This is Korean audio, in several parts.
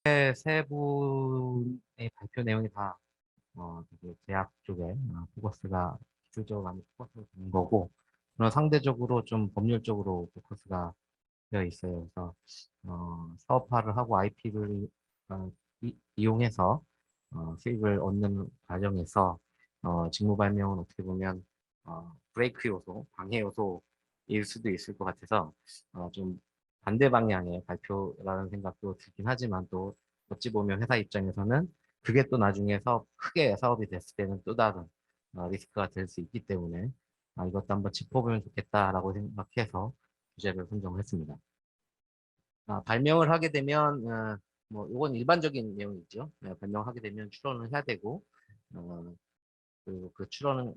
세 분의 발표 내용이 다 되게 제약 쪽에 포커스가 기술적으로 많이 포커스가 된 거고, 그런 상대적으로 좀 법률적으로 포커스가 되어 있어요. 그래서 사업화를 하고 IP를 이용해서 수익을 얻는 과정에서 직무 발명은 어떻게 보면 브레이크 요소, 방해 요소일 수도 있을 것 같아서 좀 반대 방향의 발표라는 생각도 들긴 하지만, 또 어찌 보면 회사 입장에서는 그게 또 나중에 크게 사업이 됐을 때는 또 다른 리스크가 될 수 있기 때문에 이것도 한번 짚어보면 좋겠다라고 생각해서 주제를 선정을 했습니다. 발명을 하게 되면 뭐 이건 일반적인 내용이죠. 발명하게 되면 출원을 해야 되고, 그리고 그 출원이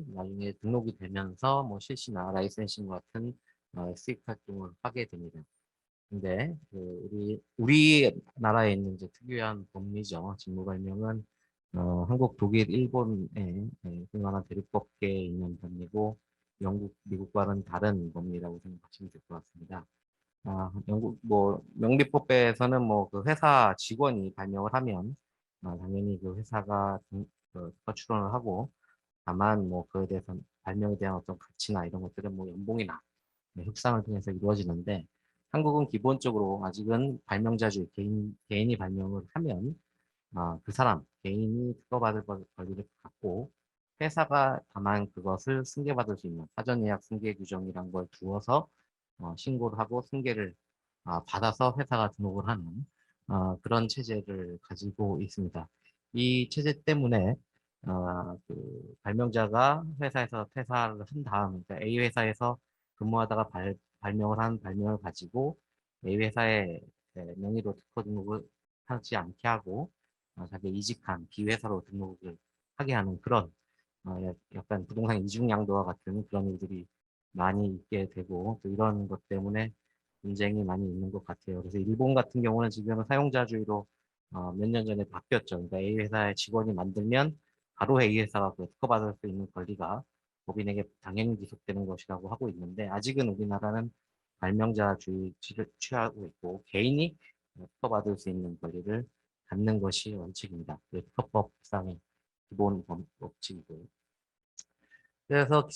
나중에 등록이 되면서 뭐 실시나 라이센싱 같은 수익 활동을 하게 됩니다. 근데 우리나라에 있는 이제 특유한 법리죠. 직무 발명은 한국, 독일, 일본에 그만한 대륙법계에 있는 법리고, 영국, 미국과는 다른 법리라고 생각하시면 될 것 같습니다. 영국 뭐 명리법에서는 뭐 그 회사 직원이 발명을 하면 당연히 그 회사가 추론을 하고, 다만 뭐 그에 대해서 발명에 대한 어떤 가치나 이런 것들은 뭐 연봉이나 협상을 통해서 이루어지는데, 한국은 기본적으로 아직은 발명자주의, 개인이 발명을 하면 그 사람 개인이 특허받을 권리를 갖고, 회사가 다만 그것을 승계받을 수 있는 사전 예약 승계 규정이란 걸 두어서 신고를 하고 승계를 받아서 회사가 등록을 하는 그런 체제를 가지고 있습니다. 이 체제 때문에 그 발명자가 회사에서 퇴사를 한 다음, 그러니까 A 회사에서 근무하다가 발명을 한 발명을 가지고 A 회사의 명의로 특허 등록을 하지 않게 하고 자기 이직한 B 회사로 등록을 하게 하는 그런 약간 부동산 이중양도와 같은 그런 일들이 많이 있게 되고, 또 이런 것 때문에 분쟁이 많이 있는 것 같아요. 그래서 일본 같은 경우는 지금은 사용자주의로 몇 년 전에 바뀌었죠. 그러니까 A 회사의 직원이 만들면 바로 A 회사가 그 특허받을 수 있는 권리가 법인에게 당연히 기속되는 것이라고 하고 있는데, 아직은 우리나라는 발명자주의를 취하고 있고, 개인이 특허받을 수 있는 권리를 갖는 것이 원칙입니다. 그 특허법상의 기본 법칙이고요. 그래서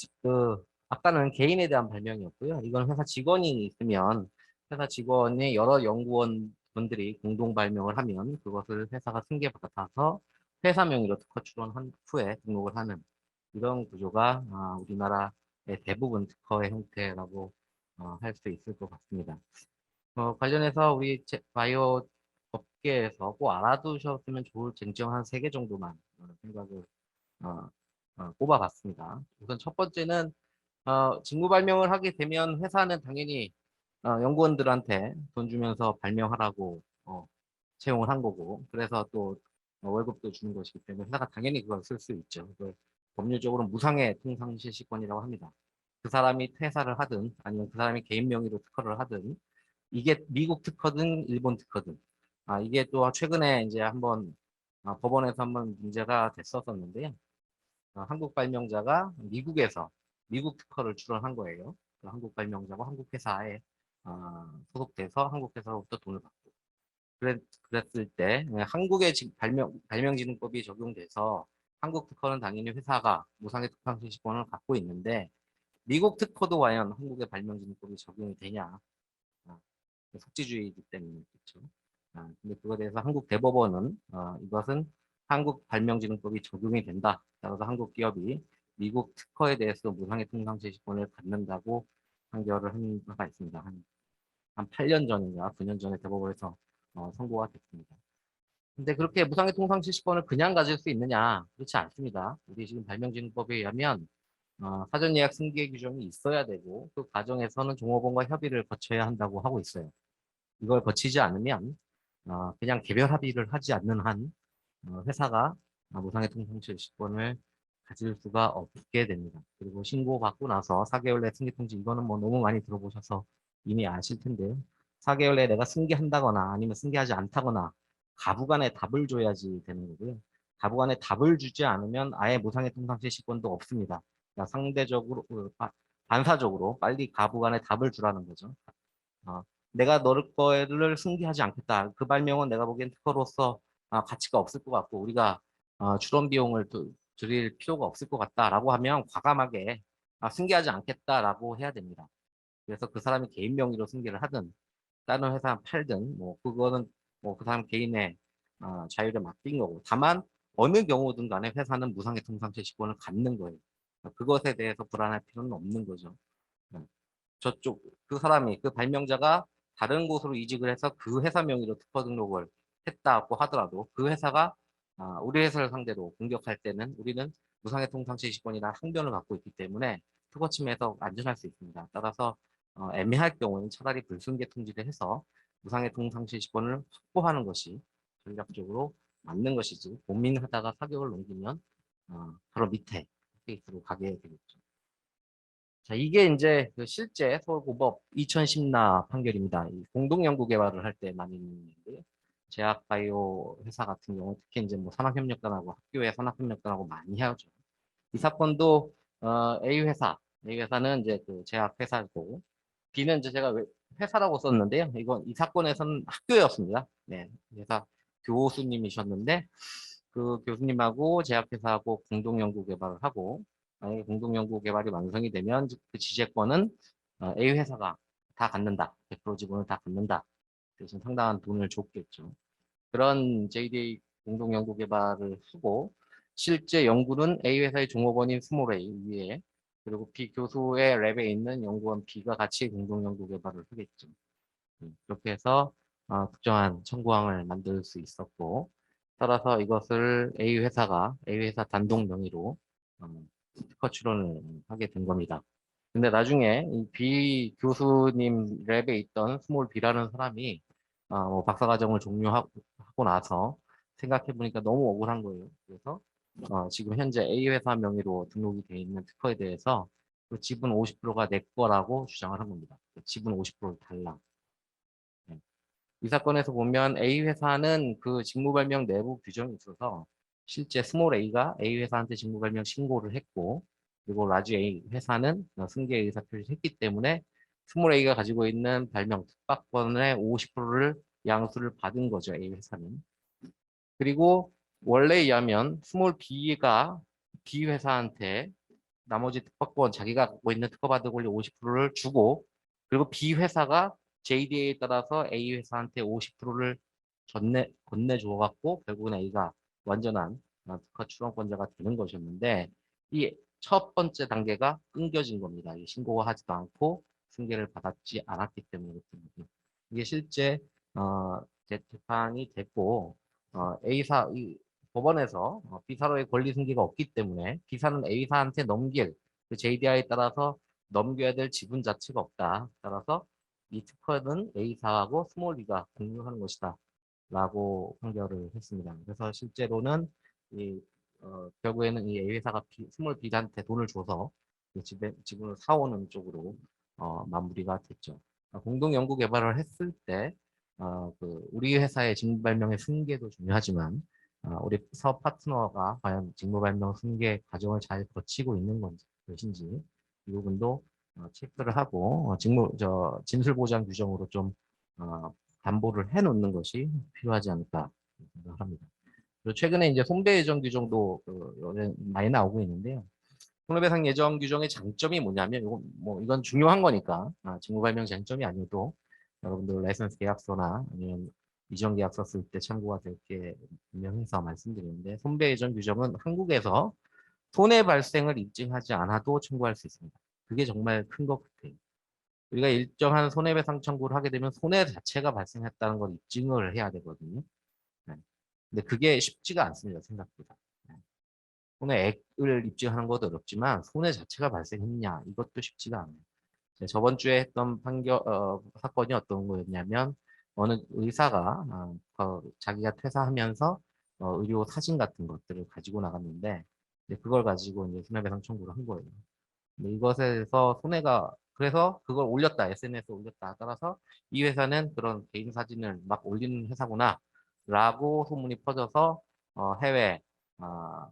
아까는 개인에 대한 발명이었고요. 이건 회사 직원이 있으면 회사 직원의 여러 연구원 분들이 공동 발명을 하면 그것을 회사가 승계받아서 회사 명의로 특허 출원한 후에 등록을 하는 이런 구조가 우리나라의 대부분 특허의 형태라고 할 수 있을 것 같습니다. 관련해서 우리 바이오 업계에서 꼭 알아두셨으면 좋을 쟁점 한 세 개 정도만 생각을 어, 꼽아봤습니다. 우선 첫 번째는 직무 발명을 하게 되면 회사는 당연히 연구원들한테 돈 주면서 발명하라고 채용을 한 거고, 그래서 또 월급도 주는 것이기 때문에 회사가 당연히 그걸 쓸 수 있죠. 그걸 법률적으로 무상의 통상실시권이라고 합니다. 그 사람이 퇴사를 하든 아니면 그 사람이 개인 명의로 특허를 하든, 이게 미국 특허든 일본 특허든, 이게 또 최근에 이제 한번 법원에서 한번 문제가 됐었었는데요. 한국 발명자가 미국 특허를 출원한 거예요. 한국 발명자가 한국 회사에 소속돼서 한국 회사로부터 돈을 받고, 그랬을 때 한국의 발명진흥법이 적용돼서 한국 특허는 당연히 회사가 무상의 특허실시권을 갖고 있는데, 미국 특허도 과연 한국의 발명진흥법이 적용이 되냐? 아, 속지주의이기 때문에 그렇죠. 근데 그거에 대해서 한국 대법원은 이것은 한국 발명진흥법이 적용이 된다. 따라서 한국 기업이 미국 특허에 대해서 무상의 통상실시권을 갖는다고 판결을 한 바가 있습니다. 한 8년 전인가 9년 전에 대법원에서 선고가 됐습니다. 근데 그렇게 무상의 통상실시권을 그냥 가질 수 있느냐? 그렇지 않습니다. 우리 지금 발명진흥법에 의하면 사전 예약 승계 규정이 있어야 되고, 그 과정에서는 종업원과 협의를 거쳐야 한다고 하고 있어요. 이걸 거치지 않으면 그냥 개별 합의를 하지 않는 한 회사가 무상의 통상실시권을 가질 수가 없게 됩니다. 그리고 신고받고 나서 4개월 내 승계통지, 이거는 뭐 너무 많이 들어보셔서 이미 아실 텐데요. 4개월 내에 내가 승계한다거나 아니면 승계하지 않다거나 가부간에 답을 줘야지 되는 거고요. 가부간에 답을 주지 않으면 아예 무상의 통상실시권도 없습니다. 그러니까 상대적으로 반사적으로 빨리 가부간에 답을 주라는 거죠. 내가 너를 거를 승계하지 않겠다. 그 발명은 내가 보기엔 특허로서 가치가 없을 것 같고 우리가 주런 비용을 드릴 필요가 없을 것 같다라고 하면 과감하게 승계하지 않겠다라고 해야 됩니다. 그래서 그 사람이 개인 명의로 승계를 하든 다른 회사 팔든 뭐 그거는 뭐 그 사람 개인의 자유를 맡긴 거고 다만 어느 경우든 간에 회사는 무상의 통상채식권을 갖는 거예요. 그것에 대해서 불안할 필요는 없는 거죠. 네. 저쪽 그 사람이 그 발명자가 다른 곳으로 이직을 해서 그 회사 명의로 특허 등록을 했다고 하더라도 그 회사가 우리 회사를 상대로 공격할 때는 우리는 무상의 통상채식권이나 항변을 갖고 있기 때문에 특허 침해에서 안전할 수 있습니다. 따라서 애매할 경우에는 차라리 불승계 통지를 해서 무상의 통상채식권을 확보하는 것이 전략적으로 맞는 것이지 고민하다가 사격을 넘기면 바로 밑에 케이스로 가게 되겠죠. 자, 이게 이제 그 실제 서울고법 2010나 판결입니다. 이 공동연구 개발을 할 때 많이 있는데, 제약바이오 회사 같은 경우, 특히 이제 뭐 산학협력단하고 학교의 산학협력단하고 많이 하죠. 이 사건도 A 회사는 이제 그 제약 회사고, B는 이제 제가 회사라고 썼는데요. 이건 이 사건에서는 학교였습니다. 네, 회사 교수님이셨는데, 그 교수님하고 제약회사하고 공동연구 개발을 하고, 만약에 공동연구 개발이 완성이 되면 그 지재권은 A 회사가 다 갖는다. 100% 지분을 다 갖는다. 대신 상당한 돈을 줬겠죠. 그런 JDA 공동연구 개발을 하고 실제 연구는 A 회사의 종업원인 스몰 A 위에 그리고 B 교수의 랩에 있는 연구원 B가 같이 공동연구 개발을 하겠죠. 그렇게 해서 특정한 청구항을 만들 수 있었고 따라서 이것을 A 회사 단독 명의로 특허 출원을 하게 된 겁니다. 근데 나중에 이 B 교수님 랩에 있던 스몰 B라는 사람이 뭐 박사과정을 종료하고 나서 생각해 보니까 너무 억울한 거예요. 그래서 지금 현재 A 회사 명의로 등록이 되어 있는 특허에 대해서 그 지분 50%가 내 거라고 주장을 한 겁니다. 그 지분 50%를 달라. 네. 이 사건에서 보면 A 회사는 그 직무발명 내부 규정이 있어서 실제 스몰 A가 A 회사한테 직무발명 신고를 했고 그리고 라지 A 회사는 승계 의사 표시를 했기 때문에 스몰 A가 가지고 있는 발명 특박권의 50%를 양수를 받은 거죠. A 회사는. 그리고 원래에 의하면 스몰 B가 B 회사한테 나머지 특허권 자기가 갖고 있는 특허 받을 권리 50%를 주고 그리고 B 회사가 JDA에 따라서 A 회사한테 50%를 건네줘 갖고 결국은 A가 완전한 특허 출원권자가 되는 것이었는데 이 첫 번째 단계가 끊겨진 겁니다. 신고하지도 않고 승계를 받지 않았기 때문에 이게 실제 재판이 됐고 A사 법원에서 B사로의 권리 승계가 없기 때문에 B사는 A사한테 넘길 그 JDI에 따라서 넘겨야 될 지분 자체가 없다. 따라서 이 특허는 A사하고 스몰 B가 공유하는 것이다. 라고 판결을 했습니다. 그래서 실제로는 이, 결국에는 이 A회사가 스몰 B한테 돈을 줘서 그 지분을 사오는 쪽으로 마무리가 됐죠. 공동 연구 개발을 했을 때 그 우리 회사의 직무발명의 승계도 중요하지만 우리 사업 파트너가 과연 직무발명 승계 과정을 잘 거치고 있는 것인지 이 부분도 체크를 하고 진술보장 규정으로 좀 담보를 해놓는 것이 필요하지 않을까 생각합니다. 그리고 최근에 이제 손배 예정 규정도 많이 나오고 있는데요. 손해배상 예정 규정의 장점이 뭐냐면 이건 중요한 거니까 직무발명 장점이 아니어도 여러분들 라이선스 계약서나 아니면 이전 계약서 쓸 때 참고가 될 게 분명해서 말씀드리는데 손배 예정 규정은 한국에서 손해 발생을 입증하지 않아도 청구할 수 있습니다. 그게 정말 큰 것 같아요. 우리가 일정한 손해배상 청구를 하게 되면 손해 자체가 발생했다는 걸 입증을 해야 되거든요. 네. 근데 그게 쉽지가 않습니다. 생각보다. 네. 손해액을 입증하는 것도 어렵지만 손해 자체가 발생했냐 이것도 쉽지가 않아요. 저번 주에 했던 사건이 어떤 거였냐면 어느 의사가 자기가 퇴사하면서 의료 사진 같은 것들을 가지고 나갔는데 그걸 가지고 이제 손해배상 청구를 한 거예요. 이것에서 손해가 그래서 그걸 올렸다 SNS에 올렸다 따라서 이 회사는 그런 개인 사진을 막 올리는 회사구나 라고 소문이 퍼져서 해외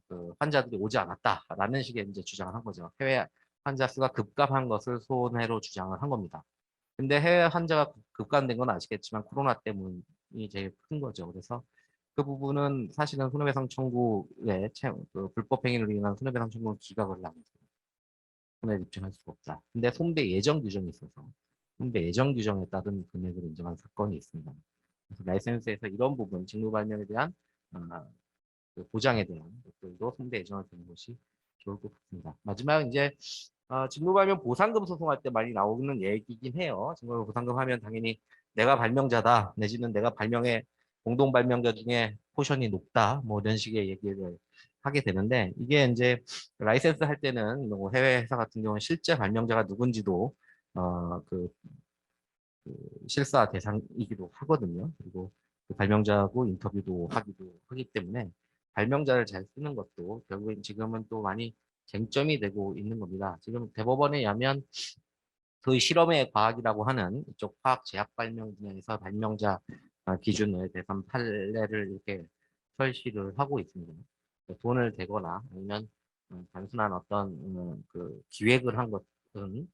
그 환자들이 오지 않았다라는 식의 이제 주장을 한 거죠. 해외 환자 수가 급감한 것을 손해로 주장을 한 겁니다. 근데 해외 환자가 급감된 건 아시겠지만 코로나 때문이 제일 큰 거죠. 그래서 그 부분은 사실은 손해배상 청구에 그 불법 행위를 위한 손해배상 청구 기각을 하면서 손해를 입증할 수가 없다. 근데 손배 예정 규정이 있어서 손배 예정 규정에 따른 금액을 인정한 사건이 있습니다. 그래서 라이센스에서 이런 부분, 직무 발명에 대한 그 보장에 대한 것들도 손배 예정을 두는 것이 좋을 것 같습니다. 마지막 이제 직무 발명 보상금 소송할 때 많이 나오는 얘기긴 해요. 직무 발명 보상금 하면 당연히 내가 발명자다 내지는 내가 발명의 공동 발명자 중에 포션이 높다 뭐 이런 식의 얘기를 하게 되는데 이게 이제 라이센스 할 때는 뭐 해외 회사 같은 경우는 실제 발명자가 누군지도 그 실사 대상이기도 하거든요. 그리고 그 발명자하고 인터뷰도 하기 때문에 발명자를 잘 쓰는 것도 결국엔 지금은 또 많이 쟁점이 되고 있는 겁니다. 지금 대법원에 의하면 그 실험의 과학이라고 하는 이쪽 화학 제약 발명 분야에서 발명자 기준을 대상 판례를 이렇게 설치를 하고 있습니다. 돈을 대거나 아니면 단순한 어떤 그 기획을 한 것은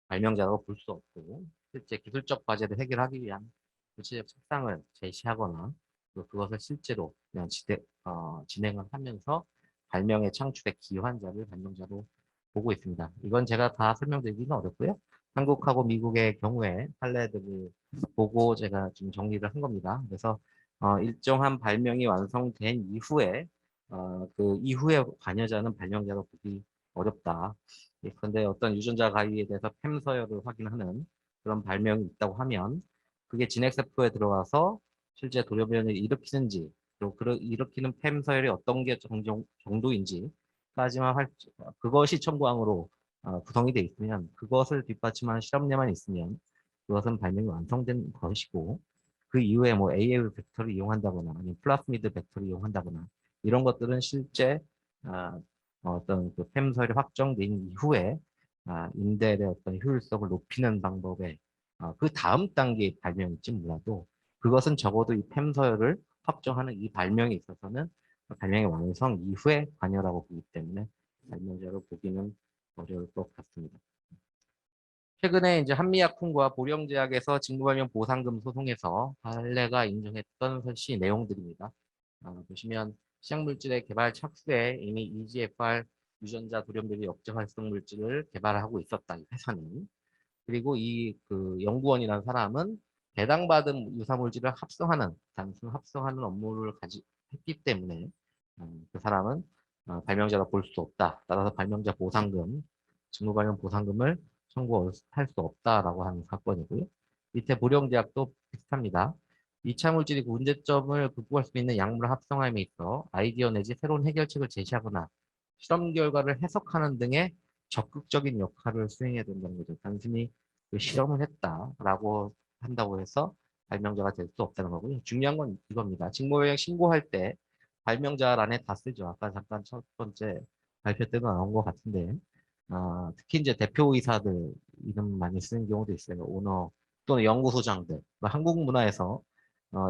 발명자라고 볼 수 없고 실제 기술적 과제를 해결하기 위한 구체적 책상을 제시하거나 그것을 실제로 그냥 진행을 하면서 발명의 창출에 기여한 자를 발명자로 보고 있습니다. 이건 제가 다 설명드리기는 어렵고요. 한국하고 미국의 경우에 판례들을 보고 제가 좀 정리를 한 겁니다. 그래서 일정한 발명이 완성된 이후에 그 이후에 관여자는 발명자로 보기 어렵다. 그런데 어떤 유전자 가위에 대해서 팸 서열을 확인하는 그런 발명이 있다고 하면 그게 진핵세포에 들어가서 실제 돌연변이를 일으키는지 또 일으키는 팸 서열이 어떤 게 정도인지까지만 그것이 첨부항으로 구성이 되어 있으면 그것을 뒷받침하는 실험례만 있으면 그것은 발명이 완성된 것이고 그 이후에 뭐 AAV 벡터를 이용한다거나 아니면 플라스미드 벡터를 이용한다거나 이런 것들은 실제 아, 어떤 그 팸설이 확정된 이후에 인델의 어떤 효율성을 높이는 방법에 그 다음 단계의 발명일지 몰라도 그것은 적어도 이 팸서열을 확정하는 이 발명에 있어서는 발명의 완성 이후에 관여라고 보기 때문에 발명자로 보기는 어려울 것 같습니다. 최근에 이제 한미약품과 보령제약에서 직무발명 보상금 소송에서 판례가 인정했던 설치 내용들입니다. 보시면 시약물질의 개발 착수에 이미 EGFR 유전자 돌연변이 역적 활성 물질을 개발하고 있었다. 이 회사는. 그리고 이 그 연구원이라는 사람은 배당받은 유사물질을 합성하는 단순 합성하는 업무를 했기 때문에 그 사람은 발명자로 볼 수 없다. 따라서 발명자 보상금, 직무발명 보상금을 청구할 수 없다라고 하는 사건이고요. 밑에 보령제약도 비슷합니다. 2차 물질이 문제점을 극복할 수 있는 약물을 합성함에 있어 아이디어 내지 새로운 해결책을 제시하거나 실험 결과를 해석하는 등의 적극적인 역할을 수행해야 된다는 거죠. 단순히 그 실험을 했다라고 한다고 해서 발명자가 될 수 없다는 거고요. 중요한 건 이겁니다. 직무유행 신고할 때 발명자란에 다 쓰죠. 아까 잠깐 첫 번째 발표 때도 나온 것 같은데 특히 이제 대표이사들 이름 많이 쓰는 경우도 있어요. 오너 또는 연구소장들. 한국 문화에서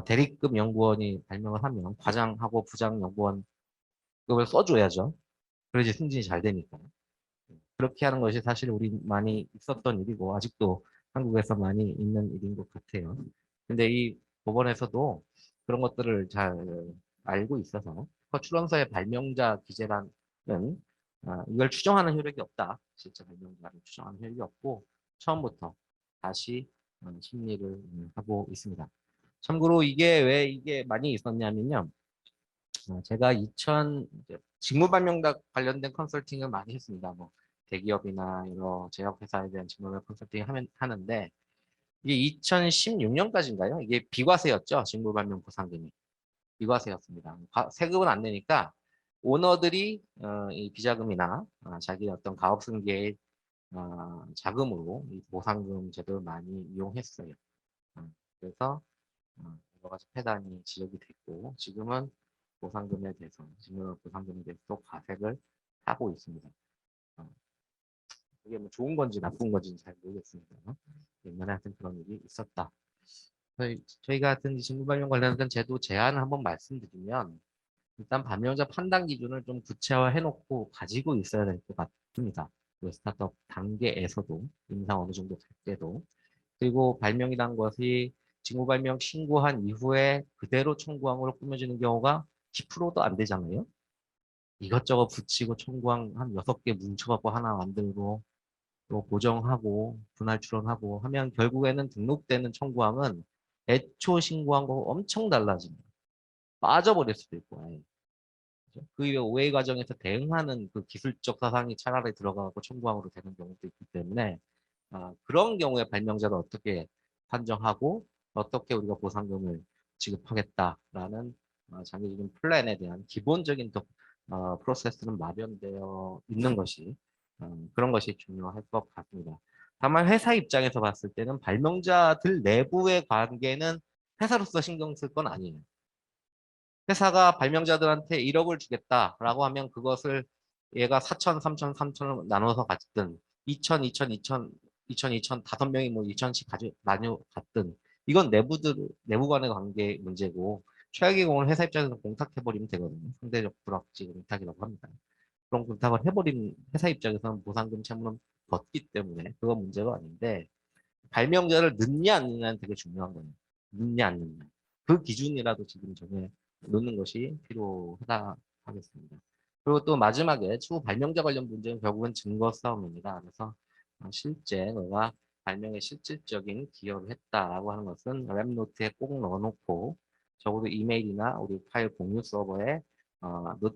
대리급 연구원이 발명을 하면 과장하고 부장 연구원급을 써줘야죠. 그래야지 승진이 잘 되니까. 그렇게 하는 것이 사실 우리 많이 있었던 일이고 아직도 한국에서 많이 있는 일인 것 같아요. 근데 이 법원에서도 그런 것들을 잘 알고 있어서 출원서의 발명자 기재란은 이걸 추정하는 효력이 없다. 실제 발명자를 추정하는 효력이 없고 처음부터 다시 심리를 하고 있습니다. 참고로 이게 왜 이게 많이 있었냐면요. 제가 2000 직무 발명과 관련된 컨설팅을 많이 했습니다. 뭐 대기업이나 여러 제약회사에 대한 직무 발명 컨설팅 하는데 이게 2016년까지인가요? 이게 비과세였죠. 직무 발명 보상금이 비과세였습니다. 세금은 안 내니까 오너들이 이 비자금이나 자기 어떤 가업 승계의 자금으로 이 보상금 제도를 많이 이용했어요. 그래서 여러 가지 폐단이 지적이 됐고 지금은 보상금에 대해서 지금 보상금에 대해서 또 과세를 하고 있습니다. 이게 뭐 좋은 건지 나쁜 건지는 잘 모르겠습니다. 옛날에 하여튼 그런 일이 있었다. 저희가 하여튼 직무 발령 관련된 제도 제안을 한번 말씀드리면 일단 발명자 판단 기준을 좀 구체화해 놓고 가지고 있어야 될 것 같습니다. 그 스타트업 단계에서도 임상 어느 정도 될 때도 그리고 발명이란 것이 직무 발명 신고한 이후에 그대로 청구한 걸로 꾸며지는 경우가 10%도 안 되잖아요. 이것저것 붙이고 청구한 한 6개 뭉쳐갖고 하나 만들고 또 고정하고 분할 추론하고 하면 결국에는 등록되는 청구항은 애초 신고한 거 엄청 달라집니다. 빠져버릴 수도 있고 아예. 그죠? 그 이후에 오해 과정에서 대응하는 그 기술적 사상이 차라리 들어가고 청구항으로 되는 경우도 있기 때문에 그런 경우에 발명자를 어떻게 판정하고 어떻게 우리가 보상금을 지급하겠다라는 장기적인 플랜에 대한 기본적인 프로세스는 마련되어 있는 것이 그런 것이 중요할 것 같습니다. 다만 회사 입장에서 봤을 때는 발명자들 내부의 관계는 회사로서 신경 쓸 건 아니에요. 회사가 발명자들한테 1억을 주겠다라고 하면 그것을 얘가 4천, 3천, 3천을 나눠서 갔든 2천, 2천, 2천, 2천, 2천, 5명이 뭐 2천씩 나눠 갔든 이건 내부 간의 관계 문제고 최악의 경우는 회사 입장에서 공탁해버리면 되거든요. 상대적 불합치 공탁이라고 합니다. 그런 공탁을 해버린 회사 입장에서는 보상금 채무는 벗기 때문에 그건 문제가 아닌데 발명자를 넣냐 안 넣냐는 되게 중요한 거예요. 넣냐 안 넣냐. 그 기준이라도 지금 정해 놓는 것이 필요하다 하겠습니다. 그리고 또 마지막에 추후 발명자 관련 문제는 결국은 증거 싸움입니다. 그래서 실제 너가 발명에 실질적인 기여를 했다라고 하는 것은 웹노트에 꼭 넣어놓고 적어도 이메일이나 우리 파일 공유 서버에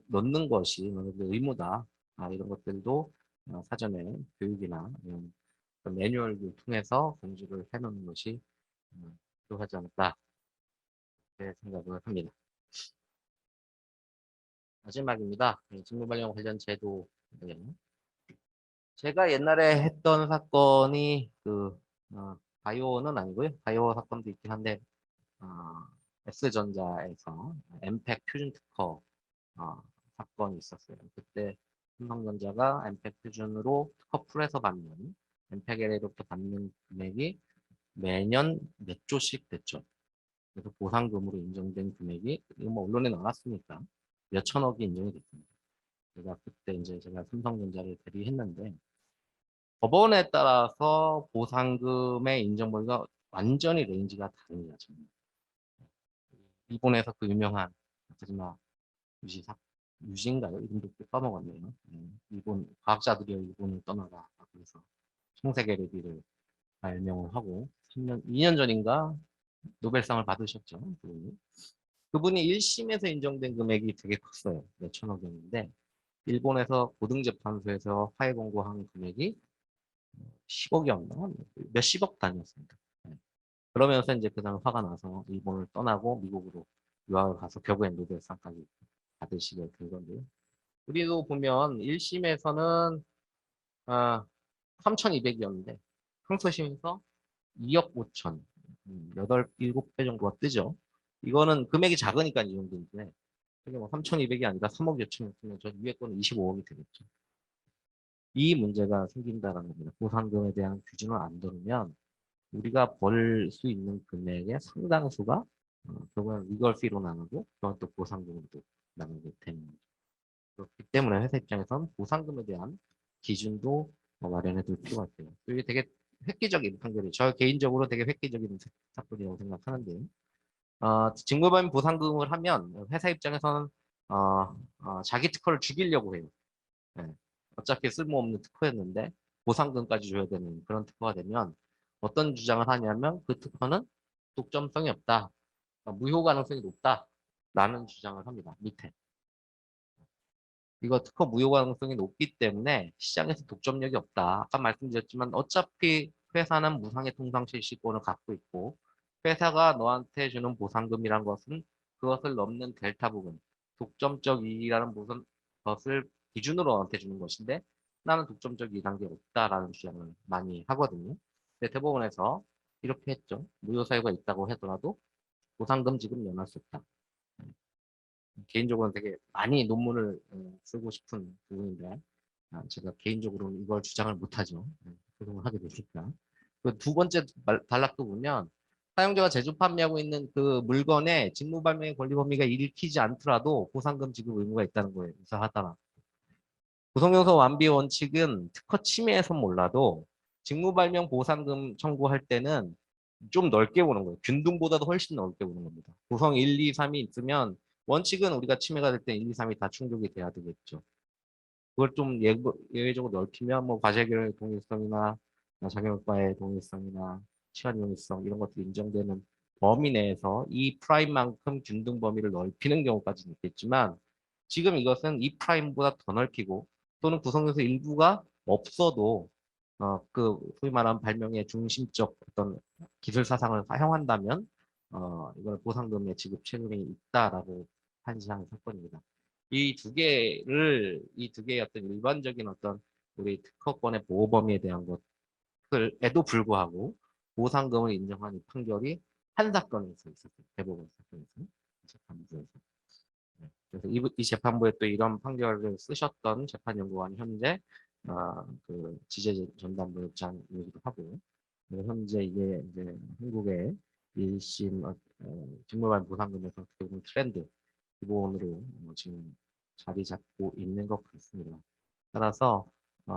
넣는 것이 의무다. 이런 것들도 사전에 교육이나 그 매뉴얼을 통해서 공지를 해놓는 것이 필요하지 않을까 그렇게 생각을 합니다. 마지막입니다. 직무발령 관련 제도. 네. 제가 옛날에 했던 사건이 바이오는 아니고요. 바이오 사건도 있긴 한데 어, S전자에서 엠팩 퓨전 특허 사건이 있었어요. 그때 삼성전자가 엠팩 퓨전으로 특허 풀에서 받는 엠팩 LA로부터 받는 금액이 매년 몇 조씩 됐죠. 그래서 보상금으로 인정된 금액이 이거 뭐 언론에 나왔으니까 몇 천억이 인정이 됐습니다. 제가 그때 이제 제가 삼성전자를 대리했는데 법원에 따라서 보상금의 인정 범위가 완전히 레인지가 다릅니다. 정말. 일본에서 그 유명한 하지마 유지사 유지인가요? 이름도 까먹었네요. 일본 과학자들이 일본을 떠나라 그래서 총세계레비를 발명을 하고 2년 전인가 노벨상을 받으셨죠. 그분이 1심에서 인정된 금액이 되게 컸어요. 몇천억이었는데 일본에서 고등재판소에서 화해 공고한 금액이 10억이었나? 몇십억 단위였습니다. 네. 그러면서 이제 그 다음 화가 나서 일본을 떠나고 미국으로 유학을 가서 결국엔 노벨상까지 받으시게 된 건데요. 우리도 보면 1심에서는 3,200이었는데 항소심에서 2억 5천, 8, 7배 정도가 뜨죠. 이거는 금액이 작으니까 이 정도인데 그게 뭐 3,200이 아니라 3억 여천이었으면 저 위에 거는 25억이 되겠죠. 이 문제가 생긴다는 겁니다. 보상금에 대한 규준을 안 두면 우리가 벌 수 있는 금액의 상당수가 결국은 리걸 피로 나누고 그건 또 보상금으로 나누게 되는 거죠. 그렇기 때문에 회사 입장에서는 보상금에 대한 기준도 마련해 둘 필요가 있어요. 이게 되게 획기적인 판결이에요. 저 개인적으로 되게 획기적인 사건이라고 생각하는데 직무범위 보상금을 하면 회사 입장에서는 자기 특허를 죽이려고 해요. 네. 어차피 쓸모없는 특허였는데 보상금까지 줘야 되는 그런 특허가 되면 어떤 주장을 하냐면 그 특허는 독점성이 없다. 무효 가능성이 높다. 라는 주장을 합니다. 밑에. 이거 특허 무효 가능성이 높기 때문에 시장에서 독점력이 없다. 아까 말씀드렸지만 어차피 회사는 무상의 통상 실시권을 갖고 있고 회사가 너한테 주는 보상금이란 것은 그것을 넘는 델타 부분, 독점적 이익이라는 무슨 것을 기준으로 너한테 주는 것인데 나는 독점적 이익한 게 없다라는 주장을 많이 하거든요. 근데 대법원에서 이렇게 했죠. 무효 사유가 있다고 하더라도 보상금 지급 면할 수 없다. 개인적으로는 되게 많이 논문을 쓰고 싶은 부분인데 제가 개인적으로는 이걸 주장을 못하죠. 소송을 하게 되니까. 그 두 번째 단락도 보면 사용자가 제조 판매하고 있는 그 물건의 직무발명의 권리 범위가 읽히지 않더라도 보상금 지급 의무가 있다는 거예요. 유사하다나. 구성용서 완비 원칙은 특허 침해에선 몰라도 직무발명 보상금 청구할 때는 좀 넓게 보는 거예요. 균등보다도 훨씬 넓게 보는 겁니다. 구성 1, 2, 3이 있으면 원칙은 우리가 침해가 될 때 1, 2, 3이 다 충족이 돼야 되겠죠. 그걸 좀 예외적으로 넓히면 뭐 과세결의 동일성이나 자격과의 동일성이나 치안 용이성 이런 것들이 인정되는 범위 내에서 이 프라임만큼 균등 범위를 넓히는 경우까지는 있겠지만 지금 이것은 이 프라임보다 더 넓히고 또는 구성에서 일부가 없어도 그 소위 말하는 발명의 중심적 어떤 기술 사상을 사용한다면 이걸 보상금의 지급 책임이 있다라고 판시한 사건입니다. 이 두 개의 어떤 일반적인 어떤 우리 특허권의 보호 범위에 대한 것들에도 불구하고 보상금을 인정한 이 판결이 한 사건에서 있었어요. 대법원 사건에서. 재판부에서. 네. 그래서 이 재판부에 또 이런 판결을 쓰셨던 재판연구원이 현재 그 지재 전담부장이기도 하고 현재 이제 한국의 1심 직무반 보상금에서 어떻게 보면 트렌드 기본으로 지금 자리 잡고 있는 것 같습니다. 따라서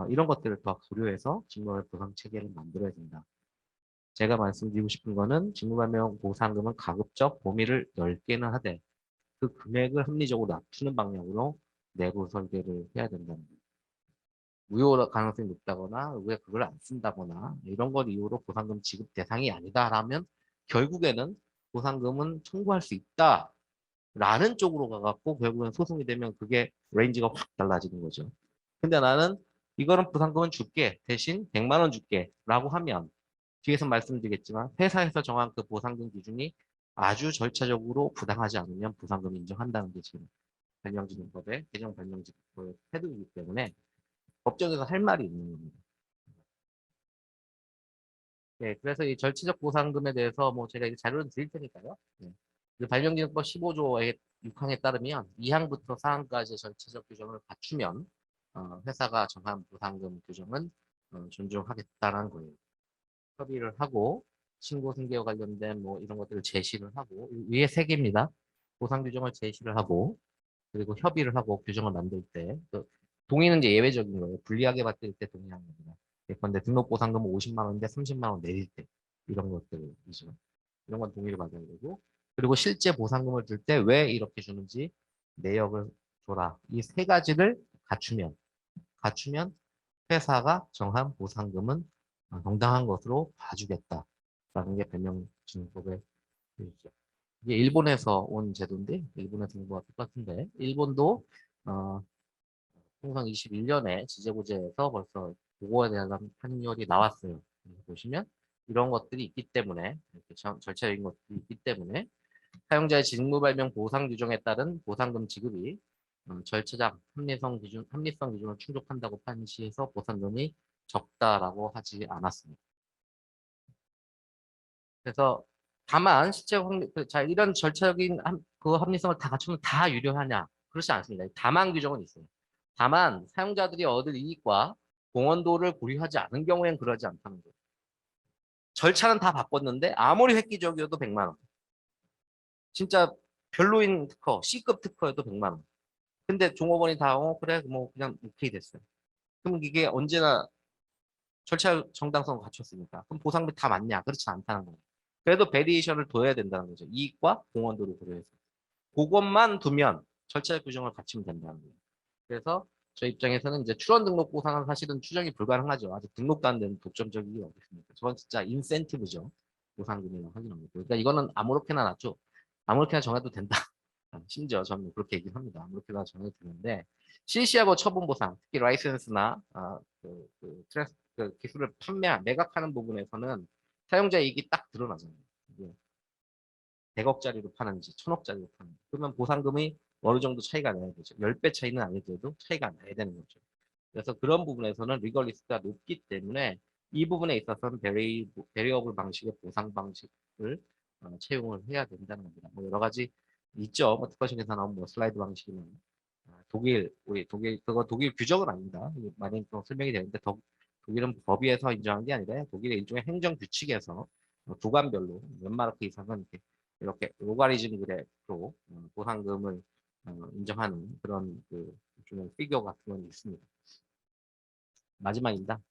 이런 것들을 더 고려해서 직무반 보상 체계를 만들어야 된다. 제가 말씀드리고 싶은 거는 직무반영 보상금은 가급적 범위를 넓게는 하되 그 금액을 합리적으로 낮추는 방향으로 내부 설계를 해야 된다는 거예요. 무효 가능성이 높다거나 왜 그걸 안 쓴다거나 이런 걸 이유로 보상금 지급 대상이 아니다라면 결국에는 보상금은 청구할 수 있다라는 쪽으로 가갖고 결국엔 소송이 되면 그게 레인지가 확 달라지는 거죠. 근데 나는 이거는 보상금은 줄게 대신 100만 원 줄게 라고 하면 뒤에서 말씀드리겠지만 회사에서 정한 그 보상금 기준이 아주 절차적으로 부당하지 않으면 보상금 인정한다는 게 지금 발명진흥법의 개정 발명진흥법의 태도이기 때문에 법정에서 할 말이 있는 겁니다. 네, 그래서 이 절차적 보상금에 대해서 뭐 제가 이 자료를 드릴 테니까요. 네. 그 발명기능법 15조의 6항에 따르면 2항부터 4항까지의 절차적 규정을 갖추면 회사가 정한 보상금 규정은 존중하겠다는 거예요. 협의를 하고 신고 승계와 관련된 뭐 이런 것들을 제시를 하고 위에 세 개입니다. 보상 규정을 제시를 하고 그리고 협의를 하고 규정을 만들 때 동의는 이제 예외적인 거예요. 불리하게 받을 때 동의하는 겁니다. 예컨대 등록보상금은 50만 원인데 30만 원 내릴 때 이런 것들이죠. 이런 건 동의를 받아야 되고 그리고 실제 보상금을 줄 때 왜 이렇게 주는지 내역을 줘라. 이 세 가지를 갖추면 회사가 정한 보상금은 정당한 것으로 봐주겠다라는 게 변명진법의 규정이죠. 이게 일본에서 온 제도인데 일본에서 온 거와 똑같은데 일본도 어, 통상 21년에 지재고제에서 벌써 그거에 대한 판결이 나왔어요. 보시면 이런 것들이 있기 때문에 이렇게 절차적인 것들이 있기 때문에 사용자의 직무발명 보상 규정에 따른 보상금 지급이 절차적 합리성 기준을 충족한다고 판시해서 보상금이 적다라고 하지 않았습니다. 그래서 다만 실제 자 이런 절차적인 그 합리성을 다 갖추면 다 유료하냐? 그렇지 않습니다. 다만 규정은 있어요. 다만 사용자들이 얻을 이익과 공헌도를 고려하지 않은 경우엔 그러지 않다는 거예요. 절차는 다 바꿨는데 아무리 획기적이어도 100만 원. 진짜 별로인 특허, C급 특허여도 100만 원. 근데 종업원이 다 그래 뭐 그냥 오케이 됐어요. 그럼 이게 언제나 절차 정당성을 갖췄으니까. 그럼 보상비 다 맞냐? 그렇지 않다는 거예요. 그래도 베리에이션을 둬야 된다는 거죠. 이익과 공헌도를 고려해서. 그것만 두면 절차 규정을 갖추면 된다는 거예요. 그래서 저희 입장에서는 이제 출원 등록 보상은 사실은 추정이 불가능하죠. 아직 등록도 안 된 독점적이 어디 있습니까? 저건 진짜 인센티브죠. 보상금이라고 하기는 어렵고. 그러니까 이거는 아무렇게나 놨죠. 아무렇게나 정해도 된다. 심지어 저는 그렇게 얘기를 합니다. 아무렇게나 정해도 되는데 실시하고 처분 보상, 특히 라이센스나 그 기술을 매각하는 부분에서는 사용자 이익이 딱 드러나잖아요. 이게 100억짜리로 파는지 1000억짜리로 파는지 그러면 보상금이 어느 정도 차이가 나야 되죠. 10배 차이는 아니더라도 차이가 나야 되는 거죠. 그래서 그런 부분에서는 리걸리스트가 높기 때문에 이 부분에 있어서는 베리어블 방식의 보상 방식을 채용을 해야 된다는 겁니다. 뭐 여러 가지 있죠. 뭐 특허식에서 나온 뭐 슬라이드 방식이나 우리 독일 그거 독일 규정은 아닙니다. 많이 또 설명이 되는데 독일은 법위에서 인정한 게 아니라 독일의 일종의 행정 규칙에서 구간별로 몇 마르크 이상은 이렇게 로가리즘 그래프로 보상금을 인정하는 그런 그 일종의 피겨 같은 건 있습니다. 마지막입니다.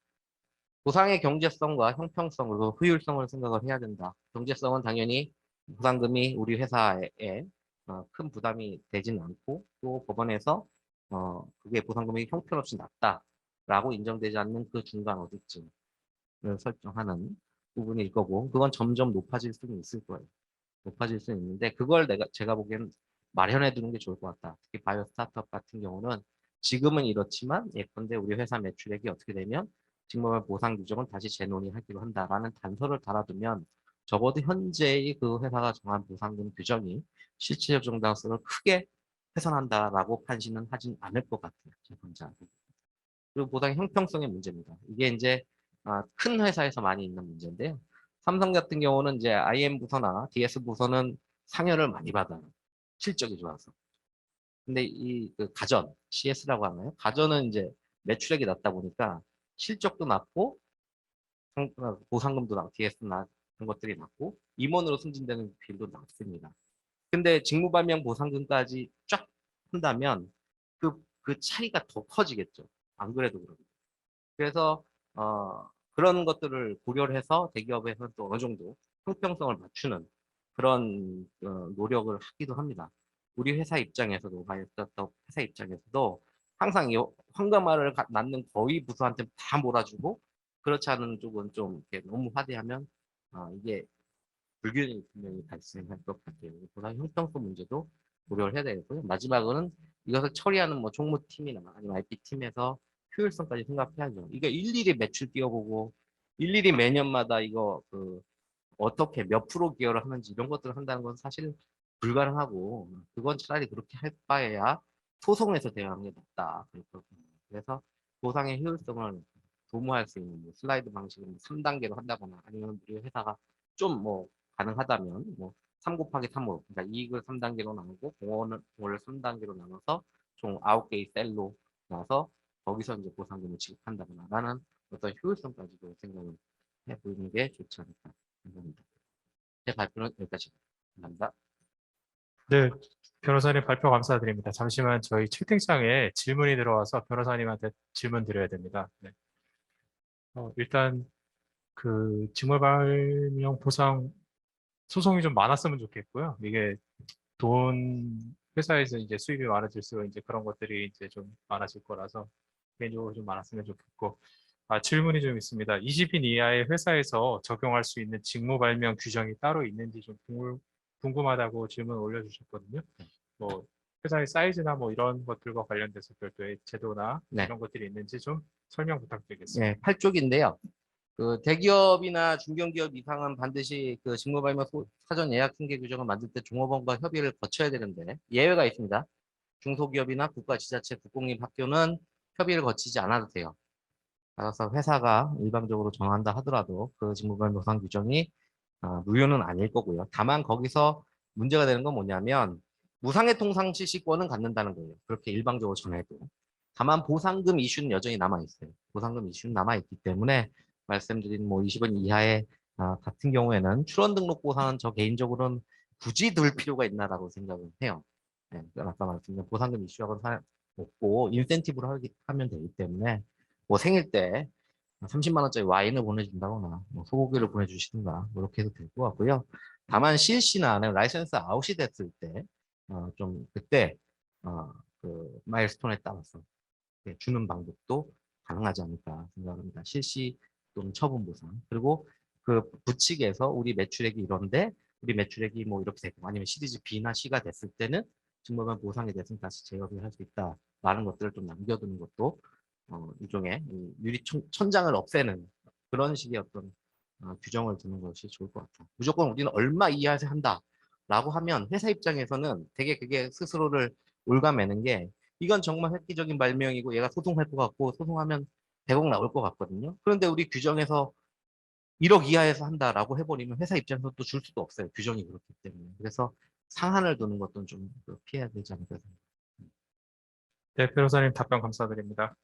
보상의 경제성과 형평성 그리고 효율성을 생각을 해야 된다. 경제성은 당연히 보상금이 우리 회사에 큰 부담이 되진 않고 또 법원에서 그게 보상금이 형편없이 낮다라고 인정되지 않는 그 중간 어디쯤을 설정하는 부분일 거고 그건 점점 높아질 수는 있을 거예요. 높아질 수는 있는데 그걸 제가 보기에는 마련해 두는 게 좋을 것 같다. 특히 바이오 스타트업 같은 경우는 지금은 이렇지만 예컨대 우리 회사 매출액이 어떻게 되면 직무별 보상 규정은 다시 재논의하기로 한다라는 단서를 달아두면 적어도 현재의 그 회사가 정한 보상금 규정이 실질적 정당성을 크게 훼손한다라고 판시는 하진 않을 것 같아요. 제 혼자. 그리고 보상의 형평성의 문제입니다. 이게 이제 큰 회사에서 많이 있는 문제인데요. 삼성 같은 경우는 이제 IM 부서나 DS 부서는 상여를 많이 받아요. 실적이 좋아서. 근데 그 가전, CS라고 하나요? 가전은 이제 매출액이 낮다 보니까 실적도 낮고 보상금도 낮고 DS 낮은 것들이 낮고 임원으로 승진되는 비율도 낮습니다. 근데 직무반영 보상금까지 쫙 한다면 그 차이가 더 커지겠죠. 안 그래도 그러고. 그래서 그런 것들을 고려를 해서 대기업에서는 또 어느 정도 형평성을 맞추는 그런 노력을 하기도 합니다. 우리 회사 입장에서도 바이오스타트업 회사 입장에서도 항상 이 황금알을 낳는 거의 부서한테 다 몰아주고 그렇지 않은 쪽은 좀 이렇게 너무 화대하면 이게 불균형이 분명히 발생할 것 같아요. 보다 형평성 문제도 고려를 해야 되겠고요. 마지막으로는 이것을 처리하는 뭐 총무팀이나 아니면 IP팀에서 효율성까지 생각해야죠. 이게 일일이 매출 띄워보고 일일이 매년마다 이거 어떻게 몇 프로 기여를 하는지 이런 것들을 한다는 건 사실 불가능하고 그건 차라리 그렇게 할 바에야 소송에서 대응하는 게 낫다. 그래서 보상의 효율성을 도모할 수 있는 뭐 슬라이드 방식을 3단계로 한다거나 아니면 우리 회사가 좀 뭐 가능하다면 뭐 3 곱하기 3으로 그러니까 이익을 3단계로 나누고 공원을 3단계로 나눠서 총 9개의 셀로 나눠서 거기서 이제 보상금을 지급한다거나 라는 어떤 효율성까지도 생각을 해보는 게 좋지 않을까 생각합니다. 제 발표는 여기까지. 감사합니다. 네, 변호사님 발표 감사드립니다. 잠시만 저희 채팅창에 질문이 들어와서 변호사님한테 질문 드려야 됩니다. 네. 일단 그 직무발명 보상 소송이 좀 많았으면 좋겠고요. 이게 돈 회사에서 이제 수입이 많아질수록 이제 그런 것들이 이제 좀 많아질 거라서 개인적으로 좀 많았으면 좋겠고 질문이 좀 있습니다. 20인 이하의 회사에서 적용할 수 있는 직무 발명 규정이 따로 있는지 좀 궁금하다고 질문 올려주셨거든요. 뭐 회사의 사이즈나 뭐 이런 것들과 관련돼서 별도의 제도나 네. 이런 것들이 있는지 좀 설명 부탁드리겠습니다. 네, 8쪽인데요. 그 대기업이나 중견기업 이상은 반드시 그 직무발명 사전 예약 승계 규정을 만들 때 종업원과 협의를 거쳐야 되는데 예외가 있습니다. 중소기업이나 국가 지자체 국공립 학교는 협의를 거치지 않아도 돼요. 따라서 회사가 일방적으로 정한다 하더라도 그 직무발명 보상 규정이 무효는 아닐 거고요. 다만 거기서 문제가 되는 건 뭐냐면 무상의 통상 실시권은 갖는다는 거예요. 그렇게 일방적으로 정해도. 다만 보상금 이슈는 여전히 남아있어요. 보상금 이슈는 남아있기 때문에 말씀드린 뭐 20원 이하의 같은 경우에는 출원 등록 보상은 저 개인적으로는 굳이 들 필요가 있나라고 생각을 해요. 네, 아까 말씀드린 보상금 이슈하고는 없고 인센티브로 하면 되기 때문에 뭐 생일 때 30만 원짜리 와인을 보내준다거나 뭐 소고기를 보내주시든가 뭐 이렇게 해도 될 것 같고요. 다만 실시나 아니면 라이센스 아웃이 됐을 때 좀 그때 그 마일스톤에 따라서 주는 방법도 가능하지 않을까 생각합니다. 실시 또는 처분 보상 그리고 그 부칙에서 우리 매출액이 이런데 우리 매출액이 뭐 이렇게 되고 아니면 시리즈 B나 C가 됐을 때는 직무반 보상에 대해서는 다시 재협의를 할 수 있다라는 것들을 좀 남겨두는 것도 일종의 유리 천장을 없애는 그런 식의 어떤 규정을 두는 것이 좋을 것 같아요. 무조건 우리는 얼마 이하에서 한다라고 하면 회사 입장에서는 되게 그게 스스로를 올가매는 게 이건 정말 획기적인 발명이고 얘가 소송할 것 같고 소송하면 100억 나올 것 같거든요. 그런데 우리 규정에서 1억 이하에서 한다라고 해버리면 회사 입장에서 또 줄 수도 없어요. 규정이 그렇기 때문에. 그래서 상한을 두는 것도 좀 피해야 되지 않을까 생각합니다. 네, 변호사님 답변 감사드립니다.